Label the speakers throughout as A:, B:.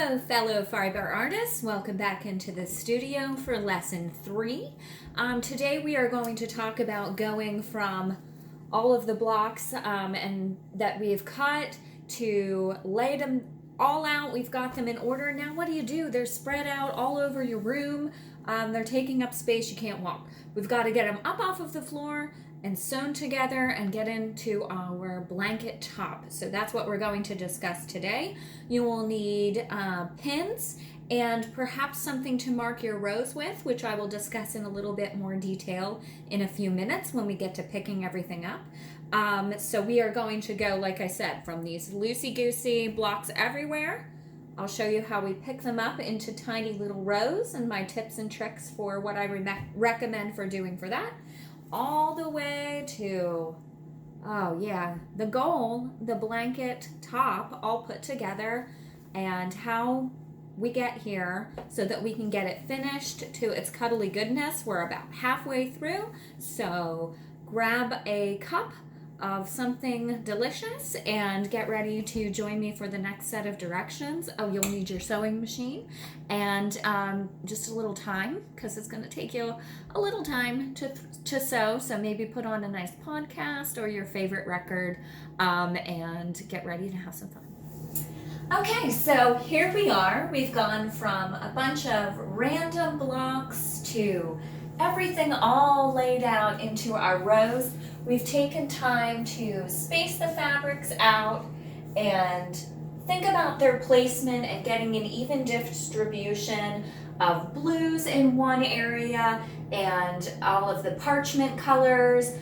A: Hello, fellow fiber artists. Welcome back into the studio for lesson 3. Today we are going to talk about going from all of the blocks and that we've cut to lay them all out. We've got them in order. Now what do? They're spread out all over your room. They're taking up space. You can't walk. We've got to get them up off of the floor and sewn together and get into our blanket top. So that's what we're going to discuss today. You will need pins and perhaps something to mark your rows with, which I will discuss in a little bit more detail in a few minutes when we get to picking everything up. So we are going to go, like I said, from these loosey-goosey blocks everywhere. I'll show you how we pick them up into tiny little rows and my tips and tricks for what I recommend for doing for that. All the way to, the goal, the blanket top all put together, and how we get here so that we can get it finished to its cuddly goodness. We're about halfway through, so grab a cup of something delicious and get ready to join me for the next set of directions. You'll need your sewing machine and just a little time, because it's going to take you a little time to sew. So maybe put on a nice podcast or your favorite record and get ready to have some fun. Okay, so here we are. We've gone from a bunch of random blocks to everything all laid out into our rows. We've taken time to space the fabrics out and think about their placement and getting an even distribution of blues in one area and all of the parchment colors,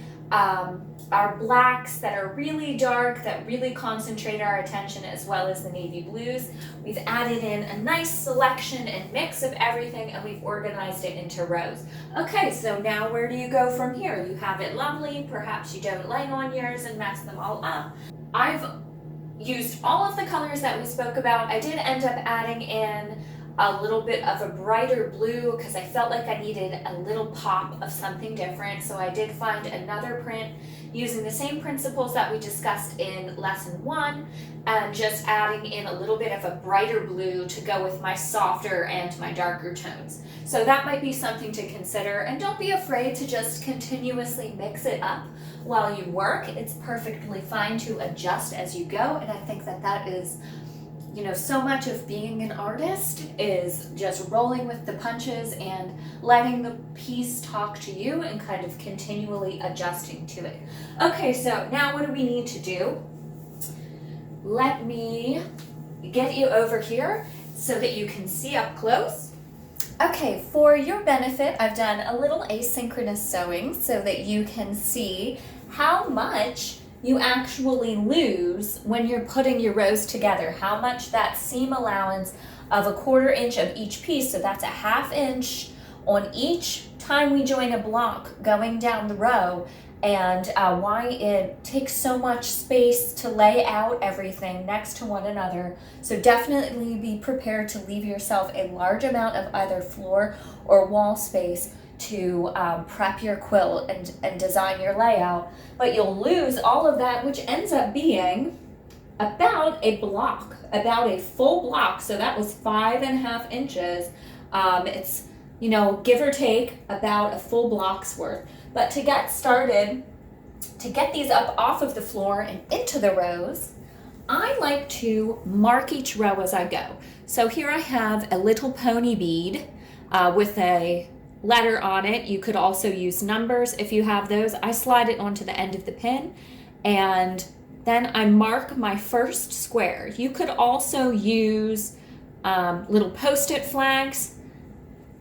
A: our blacks that are really dark, that really concentrate our attention, as well as the navy blues. We've added in a nice selection and mix of everything, and we've organized it into rows. Okay, so now where do you go from here? You have it lovely. Perhaps you don't lay on yours and mess them all up. I've used all of the colors that we spoke about. I did end up adding in a little bit of a brighter blue because I felt like I needed a little pop of something different. So I did find another print using the same principles that we discussed in lesson 1 and just adding in a little bit of a brighter blue to go with my softer and my darker tones. So that might be something to consider, and don't be afraid to just continuously mix it up while you work. It's perfectly fine to adjust as you go, and I think that is so much of being an artist is just rolling with the punches and letting the piece talk to you and kind of continually adjusting to it. Okay, so now what do we need to do? Let me get you over here so that you can see up close. Okay, for your benefit, I've done a little asynchronous sewing so that you can see how much you actually lose when you're putting your rows together, how much that seam allowance of 1/4 inch of each piece, so that's a 1/2 inch on each time we join a block going down the row, and why it takes so much space to lay out everything next to one another. So definitely be prepared to leave yourself a large amount of either floor or wall space to prep your quilt and design your layout, but you'll lose all of that, which ends up being about a block, about a full block. So that was 5.5 inches. It's, give or take about a full block's worth. But to get started, to get these up off of the floor and into the rows, I like to mark each row as I go. So here I have a little pony bead with a letter on it. You could also use numbers if you have those. I slide it onto the end of the pin, and then I mark my first square. You could also use little post-it flags,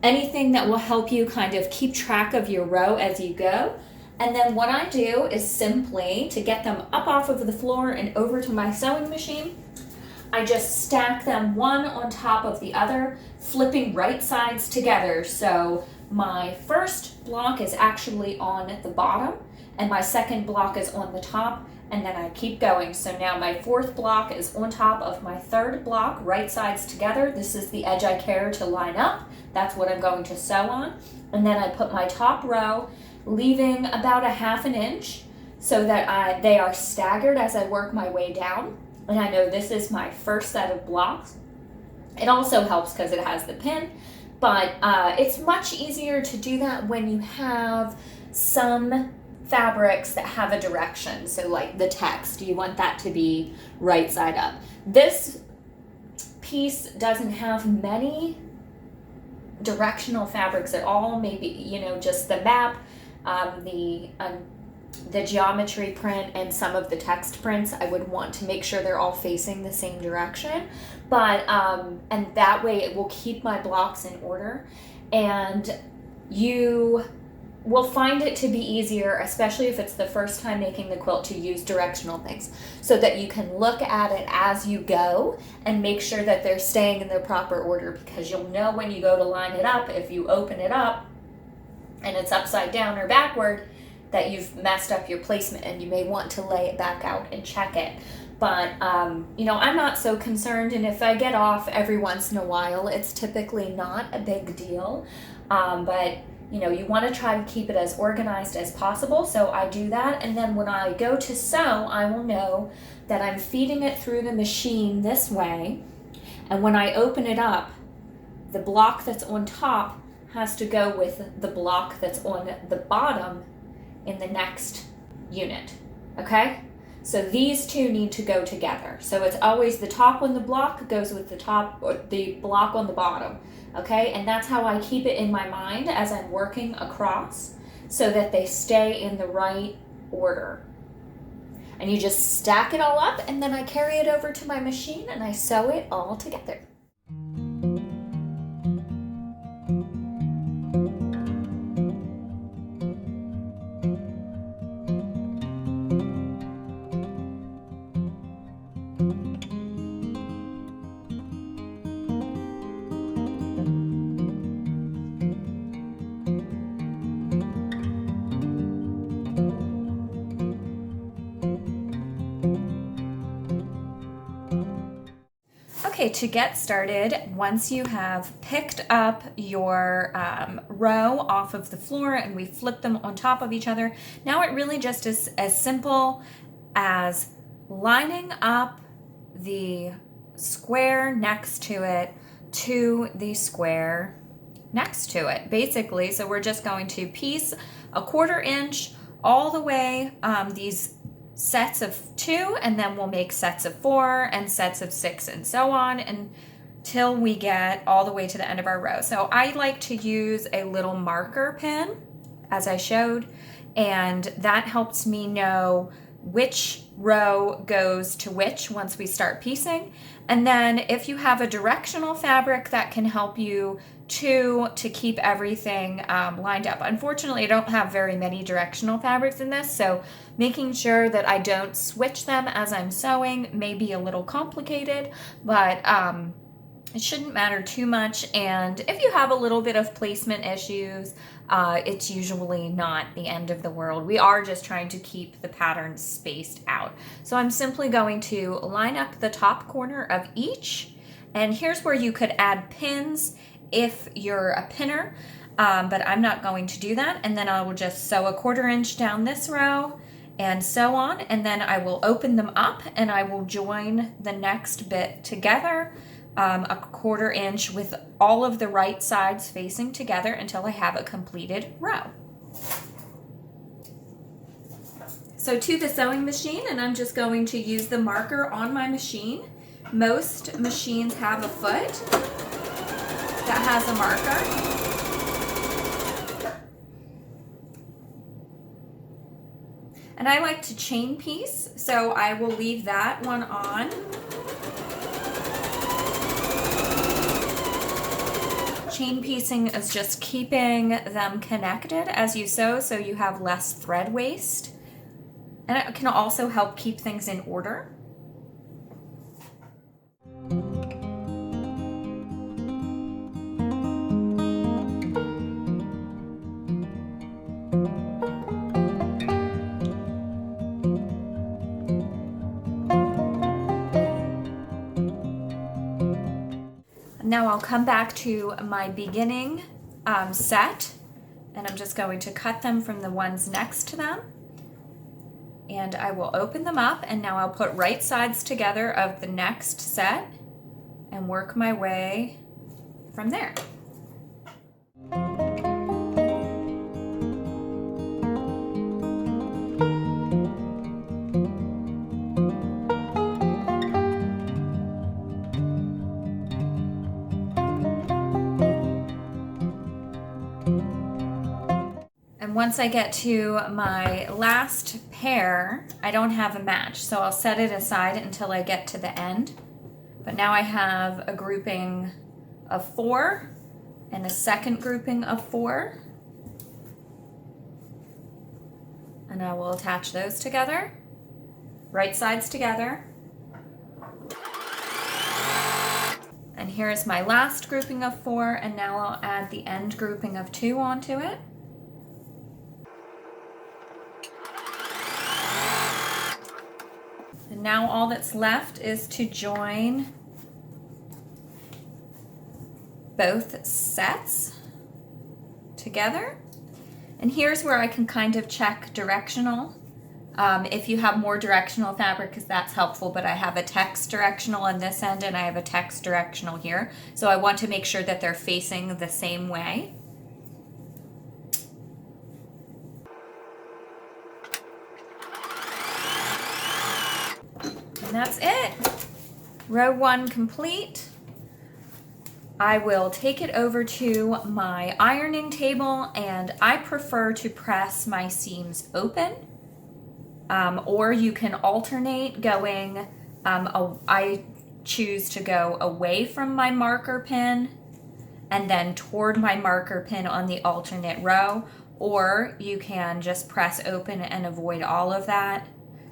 A: anything that will help you kind of keep track of your row as you go. And then what I do is simply, to get them up off of the floor and over to my sewing machine, I just stack them one on top of the other, flipping right sides together. So my first block is actually on the bottom and my second block is on the top, and then I keep going. So now my 4th block is on top of my 3rd block, right sides together. This is the edge I care to line up. That's what I'm going to sew on. And then I put my top row, leaving about a 1/2 inch so that they are staggered as I work my way down. And I know this is my first set of blocks. It also helps because it has the pin, but it's much easier to do that when you have some fabrics that have a direction. So like the text, you want that to be right side up. This piece doesn't have many directional fabrics at all. Maybe, you know, just the map, the geometry print, and some of the text prints. I would want to make sure they're all facing the same direction, but and that way it will keep my blocks in order, and you will find it to be easier, especially if it's the first time making the quilt, to use directional things so that you can look at it as you go and make sure that they're staying in their proper order, because you'll know when you go to line it up, if you open it up and it's upside down or backward, that you've messed up your placement, and you may want to lay it back out and check it. But you know, I'm not so concerned, and if I get off every once in a while, it's typically not a big deal. But you know, you want to try to keep it as organized as possible, so I do that. And then when I go to sew, I will know that I'm feeding it through the machine this way, and when I open it up, the block that's on top has to go with the block that's on the bottom in the next unit, okay? So these two need to go together. So it's always the top on the block goes with the top, or the block on the bottom, okay? And that's how I keep it in my mind as I'm working across, so that they stay in the right order. And you just stack it all up, and then I carry it over to my machine and I sew it all together. Okay, to get started, once you have picked up your row off of the floor and we flip them on top of each other, now it really just is as simple as lining up the square next to it to the square next to it, basically. So we're just going to piece a 1/4 inch all the way, these sets of 2, and then we'll make sets of 4 and sets of 6 and so on until we get all the way to the end of our row. So I like to use a little marker pin, as I showed, and that helps me know which row goes to which once we start piecing. And then if you have a directional fabric, that can help you to keep everything lined up. Unfortunately, I don't have very many directional fabrics in this, so making sure that I don't switch them as I'm sewing may be a little complicated, but it shouldn't matter too much. And if you have a little bit of placement issues, it's usually not the end of the world. We are just trying to keep the patterns spaced out. So I'm simply going to line up the top corner of each, and here's where you could add pins if you're a pinner, but I'm not going to do that. And then I will just sew a 1/4 inch down this row and so on, and then I will open them up and I will join the next bit together, a 1/4 inch with all of the right sides facing together until I have a completed row. So to the sewing machine, and I'm just going to use the marker on my machine. Most machines have a foot that has a marker. And I like to chain piece, so I will leave that one on. Chain piecing is just keeping them connected as you sew, so you have less thread waste. And it can also help keep things in order. Now I'll come back to my beginning set, and I'm just going to cut them from the ones next to them. And I will open them up, and now I'll put right sides together of the next set and work my way from there. And once I get to my last pair, I don't have a match, so I'll set it aside until I get to the end. But now I have a grouping of 4 and a second grouping of 4. And I will attach those together, right sides together. And here's my last grouping of 4, and now I'll add the end grouping of 2 onto it. And now all that's left is to join both sets together. And here's where I can kind of check directional. If you have more directional fabric, because that's helpful, but I have a text directional on this end and I have a text directional here. So I want to make sure that they're facing the same way. And that's it. Row 1 complete. I will take it over to my ironing table, and I prefer to press my seams open, or you can alternate going, I choose to go away from my marker pin and then toward my marker pin on the alternate row, or you can just press open and avoid all of that.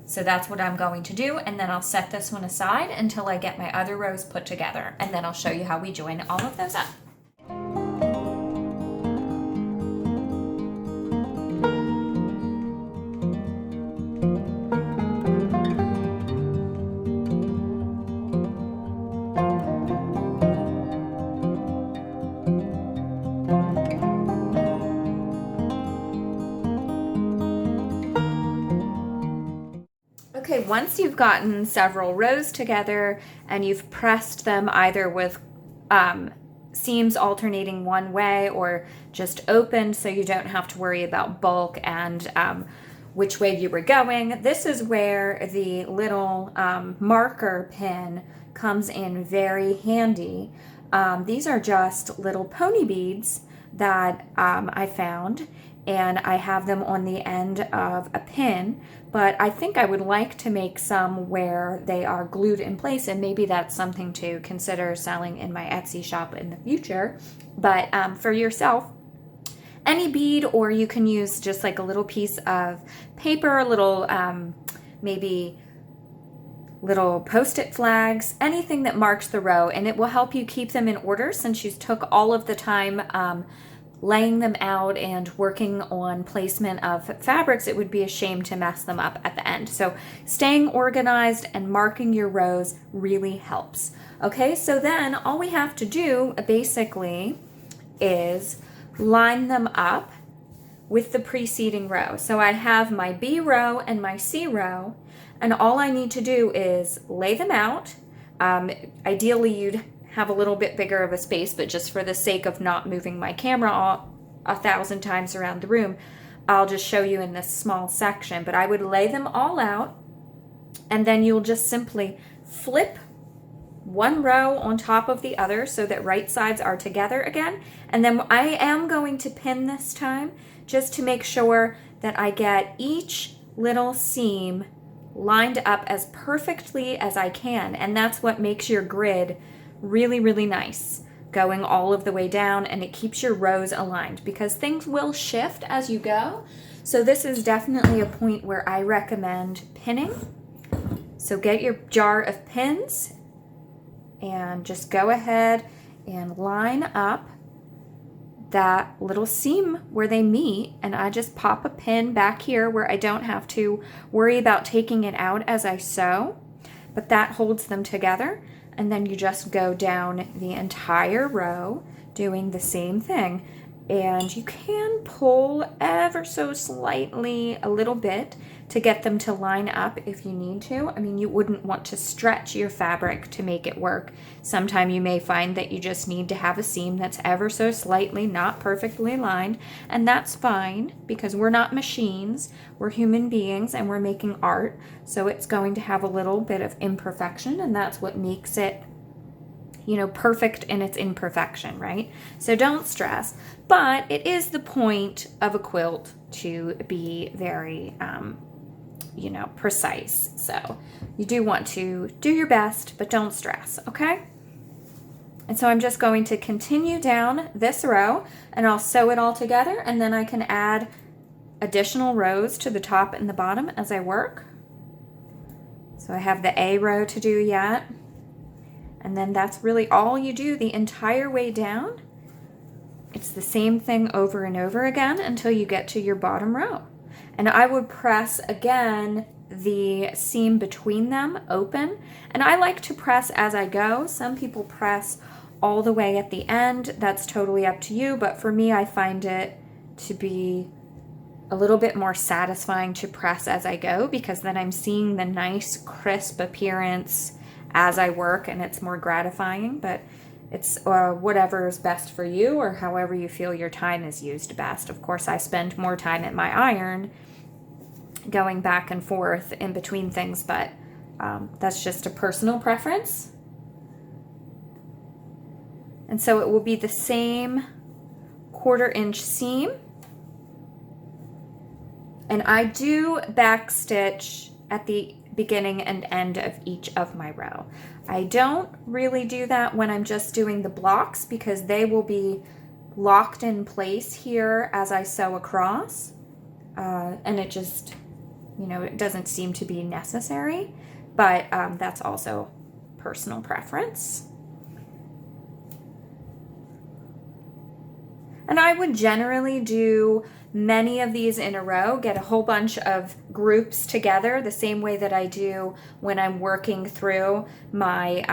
A: So that's what I'm going to do, and then I'll set this one aside until I get my other rows put together, and then I'll show you how we join all of those up. Okay, once you've gotten several rows together and you've pressed them either with seams alternating one way or just open so you don't have to worry about bulk and which way you were going, this is where the little marker pin comes in very handy. These are just little pony beads that I found, and I have them on the end of a pin, but I think I would like to make some where they are glued in place, and maybe that's something to consider selling in my Etsy shop in the future. But for yourself, any bead, or you can use just like a little piece of paper, a little maybe little post-it flags, anything that marks the row, and it will help you keep them in order since you took all of the time laying them out and working on placement of fabrics. It would be a shame to mess them up at the end. So staying organized and marking your rows really helps. Okay, so then all we have to do basically is line them up with the preceding row. So I have my B row and my C row, and all I need to do is lay them out. Ideally you'd have a little bit bigger of a space, but just for the sake of not moving my camera 1,000 times around the room, I'll just show you in this small section. But I would lay them all out, and then you'll just simply flip one row on top of the other so that right sides are together again. And then I am going to pin this time just to make sure that I get each little seam lined up as perfectly as I can. And that's what makes your grid really, really nice, going all of the way down, and it keeps your rows aligned because things will shift as you go. So this is definitely a point where I recommend pinning. So get your jar of pins and just go ahead and line up that little seam where they meet, and I just pop a pin back here where I don't have to worry about taking it out as I sew, but that holds them together. And then you just go down the entire row doing the same thing. And you can pull ever so slightly a little bit to get them to line up if you need to. I mean, you wouldn't want to stretch your fabric to make it work. Sometime you may find that you just need to have a seam that's ever so slightly not perfectly lined, and that's fine because we're not machines, we're human beings and we're making art, so it's going to have a little bit of imperfection, and that's what makes it, you know, perfect in its imperfection, right? So don't stress, but it is the point of a quilt to be very, you know, precise. So you do want to do your best, but don't stress, okay? And so I'm just going to continue down this row and I'll sew it all together, and then I can add additional rows to the top and the bottom as I work. So I have the A row to do yet. And then that's really all you do the entire way down. It's the same thing over and over again until you get to your bottom row. And I would press again the seam between them open. And I like to press as I go. Some people press all the way at the end. That's totally up to you. But for me, I find it to be a little bit more satisfying to press as I go, because then I'm seeing the nice crisp appearance as I work, and it's more gratifying. But it's whatever is best for you, or however you feel your time is used best. Of course, I spend more time at my iron going back and forth in between things, but that's just a personal preference. And so it will be the same 1/4 inch seam, and I do back stitch at the beginning and end of each of my row. I don't really do that when I'm just doing the blocks, because they will be locked in place here as I sew across, and it just, you know, it doesn't seem to be necessary, but that's also personal preference. And I would generally do many of these in a row, get a whole bunch of groups together the same way that I do when I'm working through my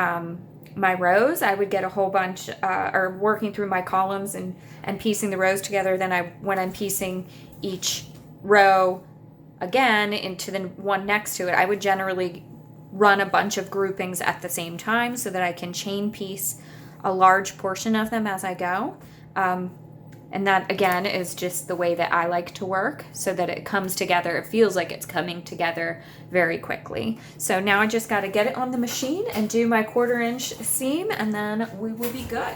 A: my rows. I would get a whole bunch, or working through my columns and piecing the rows together. Then when I'm piecing each row again into the one next to it, I would generally run a bunch of groupings at the same time so that I can chain piece a large portion of them as I go. And that, again, is just the way that I like to work, so that it comes together. It feels like it's coming together very quickly. So now I just got to get it on the machine and do my 1/4 inch seam, and then we will be good.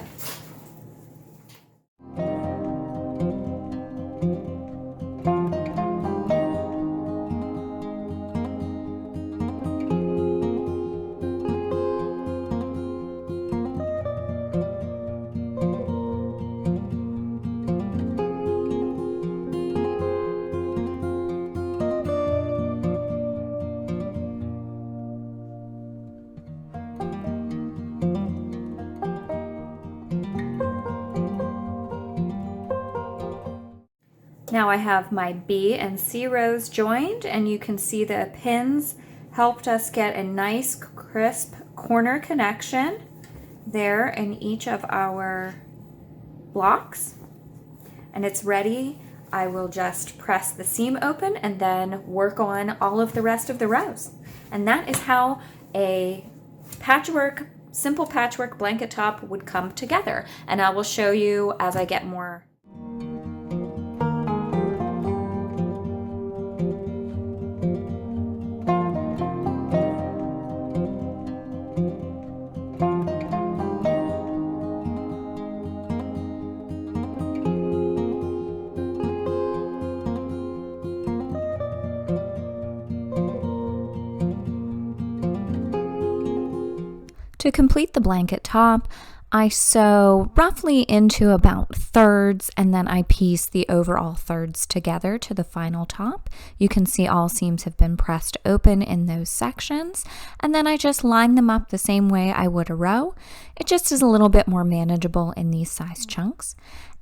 A: Now I have my B and C rows joined, and you can see the pins helped us get a nice crisp corner connection there in each of our blocks. And it's ready. I will just press the seam open and then work on all of the rest of the rows. And that is how a simple patchwork blanket top would come together. And I will show you as I get more. To complete the blanket top, I sew roughly into about thirds, and then I piece the overall thirds together to the final top. You can see all seams have been pressed open in those sections, and then I just line them up the same way I would a row. It just is a little bit more manageable in these size chunks.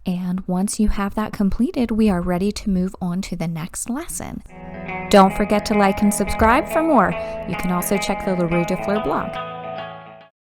A: And once you have that completed, we are ready to move on to the next lesson. Don't forget to like and subscribe for more. You can also check the LaRue de Fleur blog.